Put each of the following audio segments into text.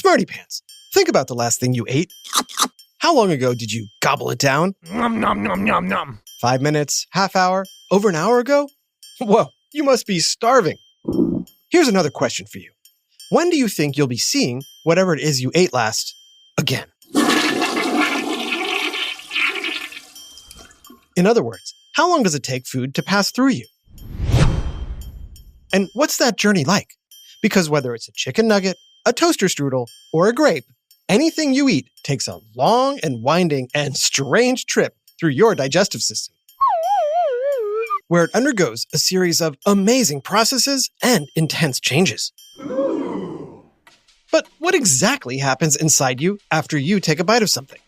Smarty Pants, think about the last thing you ate. How long ago did you gobble it down? Nom nom nom nom nom. 5 minutes, half hour, over an hour ago? Whoa, you must be starving. Here's another question for you. When do you think you'll be seeing whatever it is you ate last again? In other words, how long does it take food to pass through you? And what's that journey like? Because whether it's a chicken nugget, a toaster strudel, or a grape, anything you eat takes a long and winding and strange trip through your digestive system, where it undergoes a series of amazing processes and intense changes. But what exactly happens inside you after you take a bite of something?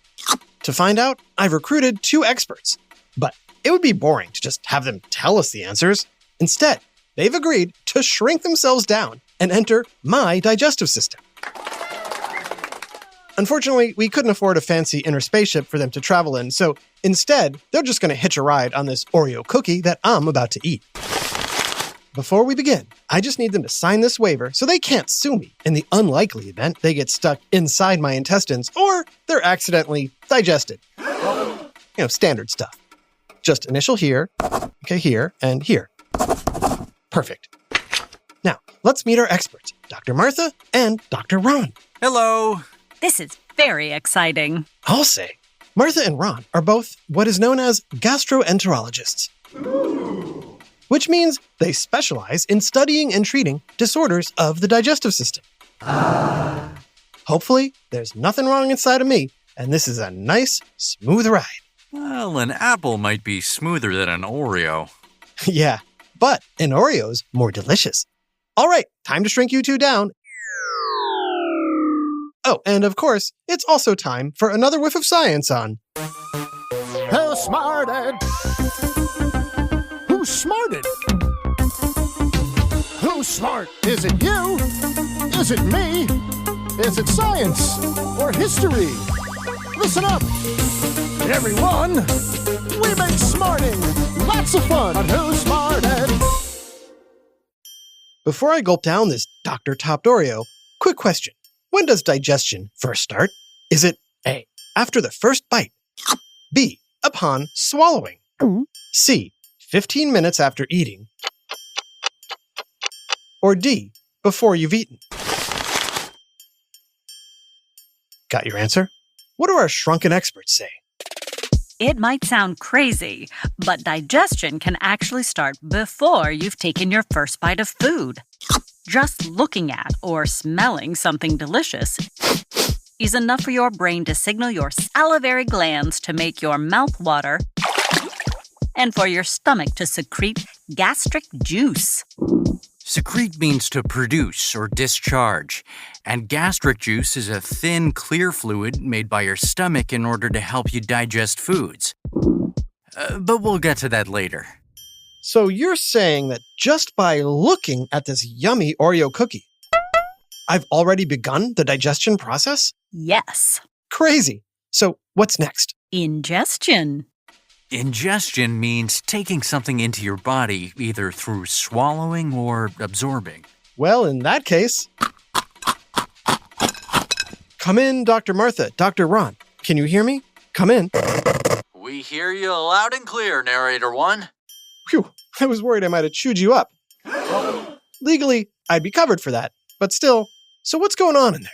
To find out, I've recruited 2 experts. But it would be boring to just have them tell us the answers. Instead, they've agreed to shrink themselves down and enter my digestive system. Unfortunately, we couldn't afford a fancy inner spaceship for them to travel in, so instead, they're just going to hitch a ride on this Oreo cookie that I'm about to eat. Before we begin, I just need them to sign this waiver so they can't sue me in the unlikely event they get stuck inside my intestines or they're accidentally digested. Standard stuff. Just initial here, okay, here, and here. Perfect. Now, let's meet our experts, Dr. Martha and Dr. Ron. Hello. This is very exciting. I'll say. Martha and Ron are both what is known as gastroenterologists, which means they specialize in studying and treating disorders of the digestive system. Hopefully, there's nothing wrong inside of me, and this is a nice, smooth ride. Well, an apple might be smoother than an Oreo. Yeah, but an Oreo's more delicious. All right, time to shrink you 2 down. Oh, and of course, it's also time for another whiff of science on Who smarted? Who's smarted? Who's smart? Is it you? Is it me? Is it science or history? Listen up, everyone. We make smarting lots of fun on Who Smarted. Before I gulp down this Dr. Topped Oreo, quick question. When does digestion first start? Is it A, after the first bite, B, upon swallowing, C, 15 minutes after eating, or D, before you've eaten? Got your answer? What do our shrunken experts say? It might sound crazy, but digestion can actually start before you've taken your first bite of food. Just looking at or smelling something delicious is enough for your brain to signal your salivary glands to make your mouth water and for your stomach to secrete gastric juice. Secrete means to produce or discharge, and gastric juice is a thin, clear fluid made by your stomach in order to help you digest foods. But we'll get to that later. So you're saying that just by looking at this yummy Oreo cookie, I've already begun the digestion process? Yes. Crazy. So what's next? Ingestion. Ingestion means taking something into your body either through swallowing or absorbing. Well, in that case... Come in, Dr. Martha, Dr. Ron. Can you hear me? Come in. We hear you loud and clear, Narrator 1. Phew, I was worried I might have chewed you up. Legally, I'd be covered for that, but still, so what's going on in there?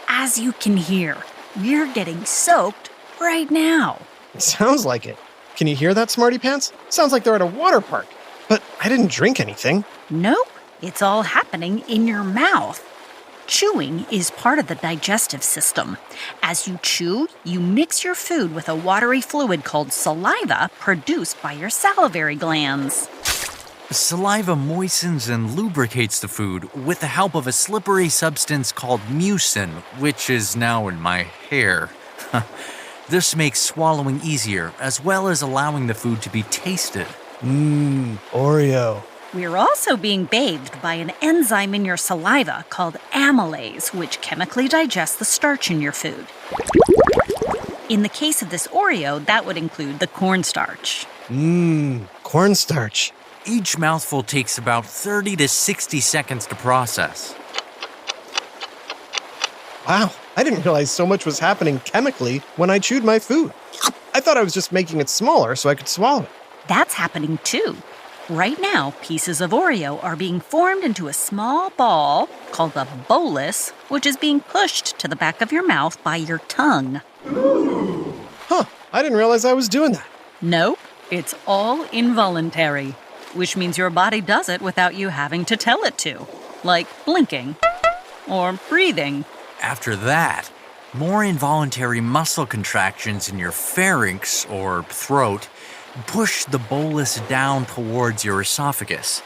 As you can hear, we're getting soaked right now. It sounds like it. Can you hear that, Smarty Pants? Sounds like they're at a water park. But I didn't drink anything. Nope, it's all happening in your mouth. Chewing is part of the digestive system. As you chew, you mix your food with a watery fluid called saliva produced by your salivary glands. Saliva moistens and lubricates the food with the help of a slippery substance called mucin, which is now in my hair. This makes swallowing easier, as well as allowing the food to be tasted. Oreo. We're also being bathed by an enzyme in your saliva called amylase, which chemically digests the starch in your food. In the case of this Oreo, that would include the cornstarch. Cornstarch. Each mouthful takes about 30 to 60 seconds to process. Wow, I didn't realize so much was happening chemically when I chewed my food. I thought I was just making it smaller so I could swallow it. That's happening too. Right now, pieces of Oreo are being formed into a small ball called a bolus, which is being pushed to the back of your mouth by your tongue. Huh, I didn't realize I was doing that. Nope, it's all involuntary, which means your body does it without you having to tell it to, like blinking or breathing. After that, more involuntary muscle contractions in your pharynx or throat push the bolus down towards your esophagus,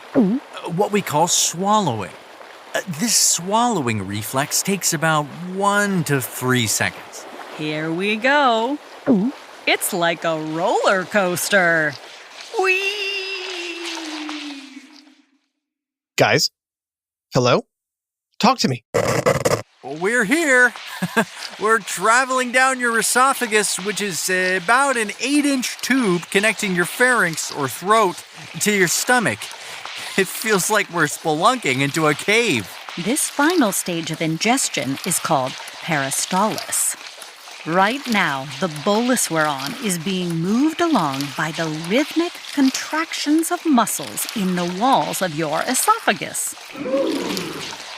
what we call swallowing. This swallowing reflex takes about 1 to 3 seconds. Here we go. It's like a roller coaster. Whee! Guys? Hello? Talk to me. We're here. We're traveling down your esophagus, which is about an 8-inch tube connecting your pharynx or throat to your stomach. It feels like we're spelunking into a cave. This final stage of ingestion is called peristalsis. Right now, the bolus we're on is being moved along by the rhythmic contractions of muscles in the walls of your esophagus.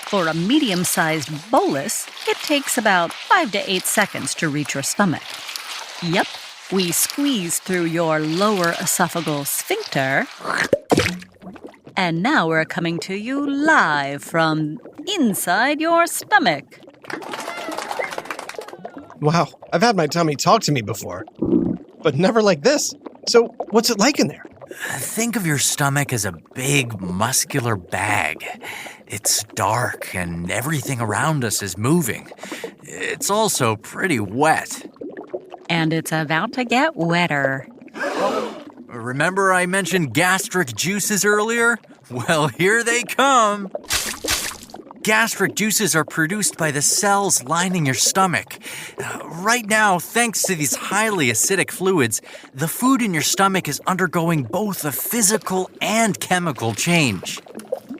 For a medium-sized bolus, it takes about 5 to 8 seconds to reach your stomach. Yep, we squeeze through your lower esophageal sphincter. And now we're coming to you live from inside your stomach. Wow, I've had my tummy talk to me before, but never like this. So, what's it like in there? Think of your stomach as a big, muscular bag. It's dark and everything around us is moving. It's also pretty wet. And it's about to get wetter. Remember I mentioned gastric juices earlier? Well, here they come. Gastric juices are produced by the cells lining your stomach. Right now, thanks to these highly acidic fluids, the food in your stomach is undergoing both a physical and chemical change.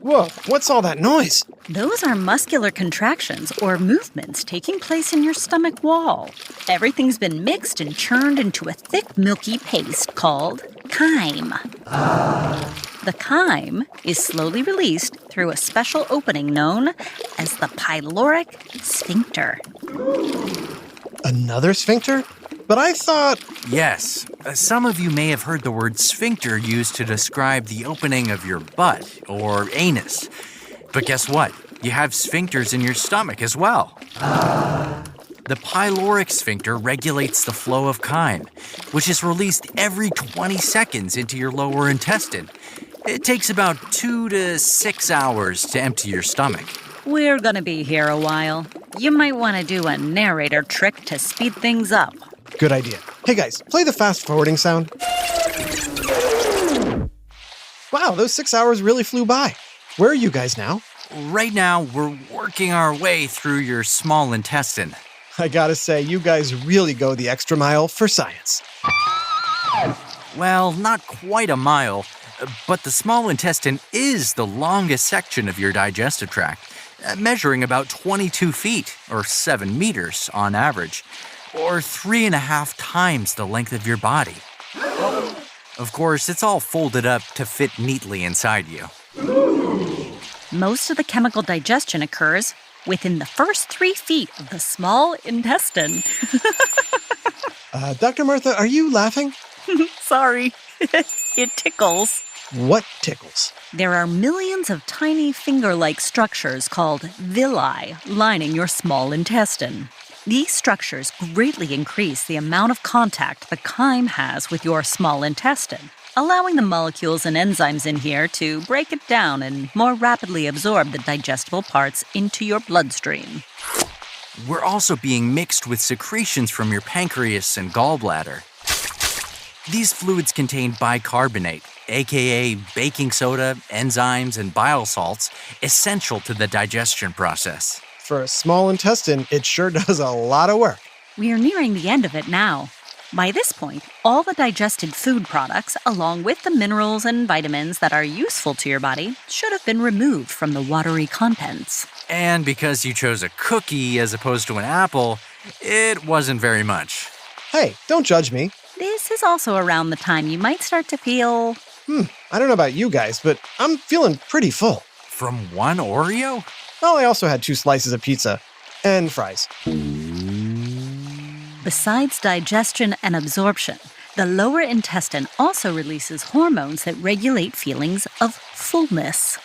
Whoa, what's all that noise? Those are muscular contractions or movements taking place in your stomach wall. Everything's been mixed and churned into a thick, milky paste called chyme. The chyme is slowly released through a special opening known as the pyloric sphincter. Another sphincter? But I thought... Yes, some of you may have heard the word sphincter used to describe the opening of your butt or anus. But guess what? You have sphincters in your stomach as well. The pyloric sphincter regulates the flow of chyme, which is released every 20 seconds into your lower intestine. It takes about 2 to 6 hours to empty your stomach. We're gonna be here a while. You might want to do a narrator trick to speed things up. Good idea. Hey guys, play the fast-forwarding sound. Wow, those 6 hours really flew by. Where are you guys now? Right now, we're working our way through your small intestine. I gotta say, you guys really go the extra mile for science. Well, not quite a mile, but the small intestine is the longest section of your digestive tract, measuring about 22 feet, or 7 meters on average, or 3.5 times the length of your body. Of course, it's all folded up to fit neatly inside you. Most of the chemical digestion occurs within the first 3 feet of the small intestine. Dr. Martha, are you laughing? Sorry, it tickles. What tickles? There are millions of tiny finger-like structures called villi lining your small intestine. These structures greatly increase the amount of contact the chyme has with your small intestine, allowing the molecules and enzymes in here to break it down and more rapidly absorb the digestible parts into your bloodstream. We're also being mixed with secretions from your pancreas and gallbladder. These fluids contain bicarbonate, aka baking soda, enzymes, and bile salts, essential to the digestion process. For a small intestine, it sure does a lot of work. We are nearing the end of it now. By this point, all the digested food products, along with the minerals and vitamins that are useful to your body, should have been removed from the watery contents. And because you chose a cookie as opposed to an apple, it wasn't very much. Hey, don't judge me. This is also around the time you might start to feel... I don't know about you guys, but I'm feeling pretty full. From one Oreo? Well, I also had 2 slices of pizza and fries. Besides digestion and absorption, the lower intestine also releases hormones that regulate feelings of fullness.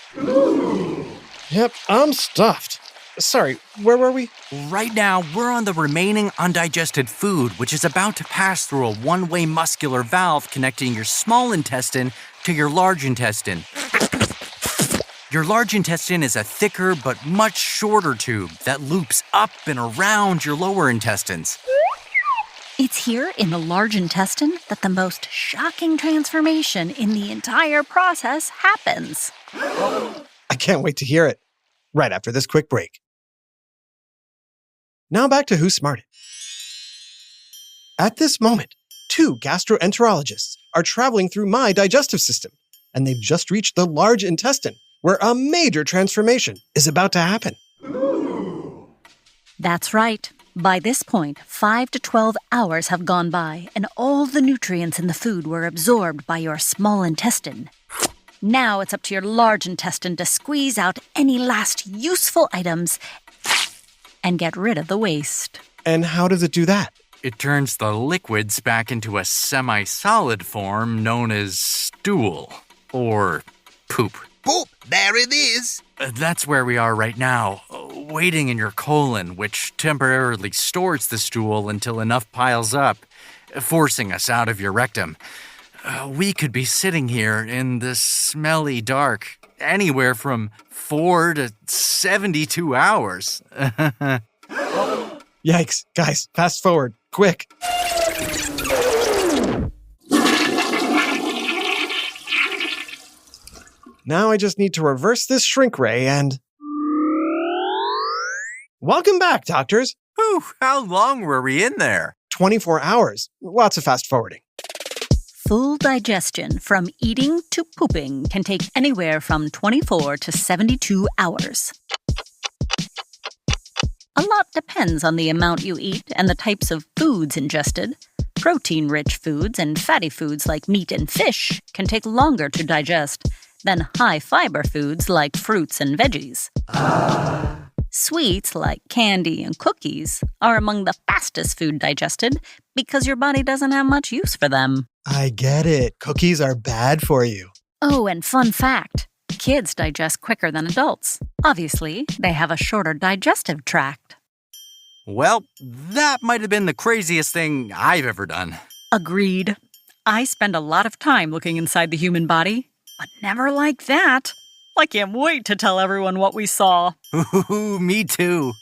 Yep, I'm stuffed. Sorry, where were we? Right now, we're on the remaining undigested food, which is about to pass through a one-way muscular valve connecting your small intestine to your large intestine. Your large intestine is a thicker but much shorter tube that loops up and around your lower intestines. It's here in the large intestine that the most shocking transformation in the entire process happens. I can't wait to hear it. Right after this quick break. Now back to Who Smarted. At this moment, 2 gastroenterologists are traveling through my digestive system, and they've just reached the large intestine, where a major transformation is about to happen. That's right. By this point, 5 to 12 hours have gone by, and all the nutrients in the food were absorbed by your small intestine. Now it's up to your large intestine to squeeze out any last useful items and get rid of the waste. And how does it do that? It turns the liquids back into a semi-solid form known as stool, or poop. Poop, there it is. That's where we are right now, waiting in your colon, which temporarily stores the stool until enough piles up, forcing us out of your rectum. We could be sitting here in the smelly dark anywhere from 4 to 72 hours. Yikes, guys, fast forward, quick. Now I just need to reverse this shrink ray and... Welcome back, doctors. Whew, how long were we in there? 24 hours. Lots of fast forwarding. Full digestion from eating to pooping can take anywhere from 24 to 72 hours. A lot depends on the amount you eat and the types of foods ingested. Protein-rich foods and fatty foods like meat and fish can take longer to digest than high-fiber foods like fruits and veggies. Sweets like candy and cookies are among the fastest food digested because your body doesn't have much use for them. I get it. Cookies are bad for you. Oh, and fun fact, kids digest quicker than adults. Obviously, they have a shorter digestive tract. Well, that might have been the craziest thing I've ever done. Agreed. I spend a lot of time looking inside the human body, but never like that. I can't wait to tell everyone what we saw. Ooh, me too.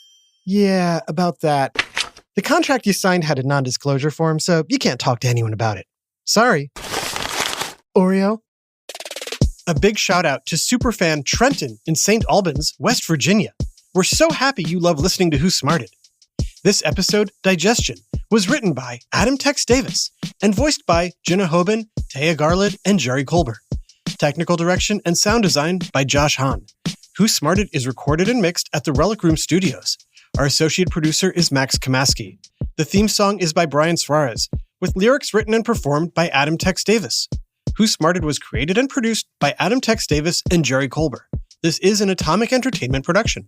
Yeah, about that. The contract you signed had a non-disclosure form, so you can't talk to anyone about it. Sorry. Oreo? A big shout out to superfan Trenton in St. Albans, West Virginia. We're so happy you love listening to Who Smarted. This episode, Digestion, was written by Adam Tex Davis and voiced by Jenna Hoban, Taya Garland, and Jerry Colbert. Technical direction and sound design by Josh Hahn. Who Smarted is recorded and mixed at the Relic Room Studios. Our associate producer is Max Kamaski. The theme song is by Brian Suarez, with lyrics written and performed by Adam Tex Davis. Who Smarted was created and produced by Adam Tex Davis and Jerry Colbert. This is an Atomic Entertainment production.